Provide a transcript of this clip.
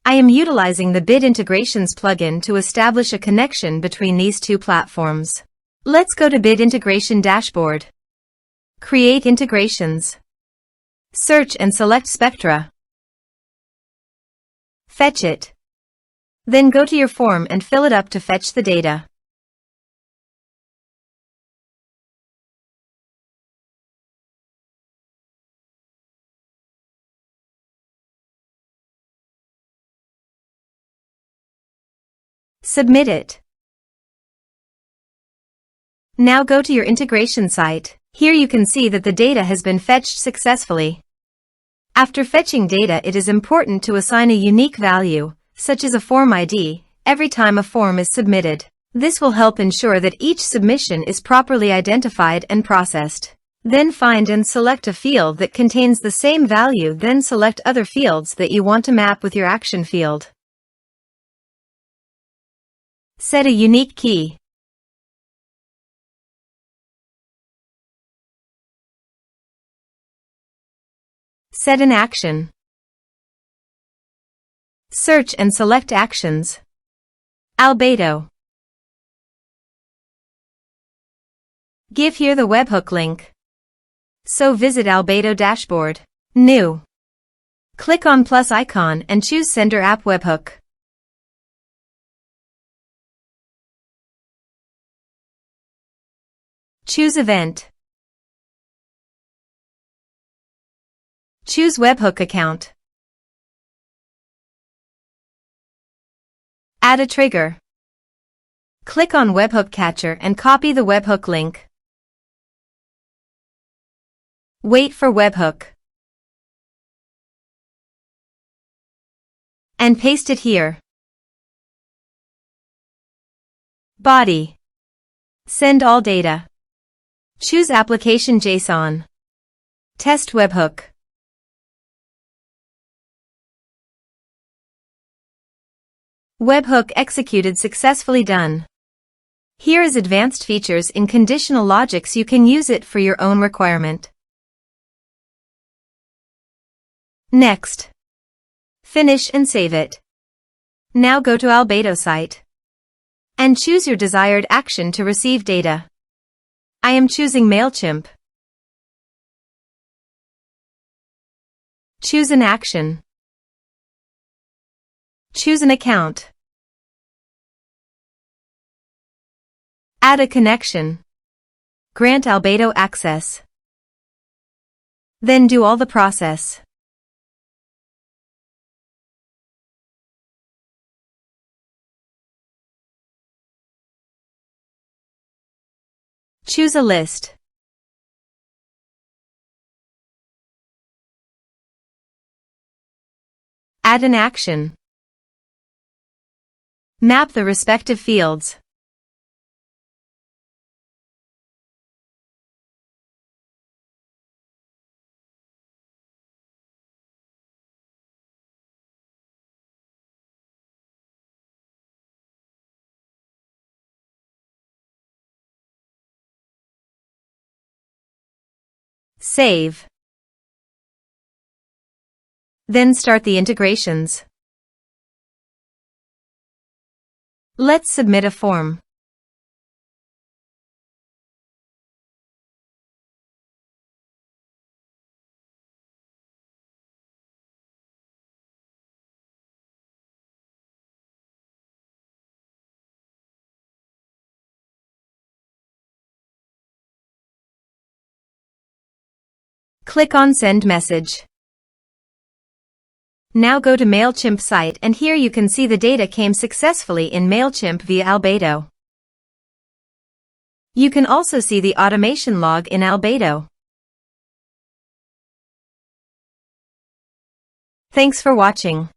I am utilizing the Bit Integrations plugin to establish a connection between these two platforms. Let's go to Bit Integration Dashboard. Create integrations. Search and select Spectra. Fetch it. Then go to your form and fill it up to fetch the data. Submit it. Now go to your integration site. Here you can see that the data has been fetched successfully. After fetching data, it is important to assign a unique value, such as a form ID, every time a form is submitted. This will help ensure that each submission is properly identified and processed. Then find and select a field that contains the same value, then select other fields that you want to map with your action field. Set a unique key. Set an action. Search and select actions. Albato. Give here the webhook link. So visit Albato dashboard. New. Click on plus icon and choose Sender App Webhook. Choose Event. Choose Webhook Account. Add a trigger. Click on Webhook Catcher and copy the webhook link. Wait for webhook. And paste it here. Body. Send all data. Choose Application JSON. Test webhook. Webhook executed successfully. Done. Here is advanced features in conditional logics. You can use it for your own requirement. Next. Finish and save it. Now go to Albato site and choose your desired action to receive data. I am choosing MailChimp. Choose an action. Choose an account. Add a connection. Grant Albato access. Then do all the process. Choose a list. Add an action. Map the respective fields. Save. Then start the integrations. Let's submit a form. Click on Send Message. Now go to MailChimp site and here you can see the data came successfully in MailChimp via Albato. You can also see the automation log in Albato. Thanks for watching.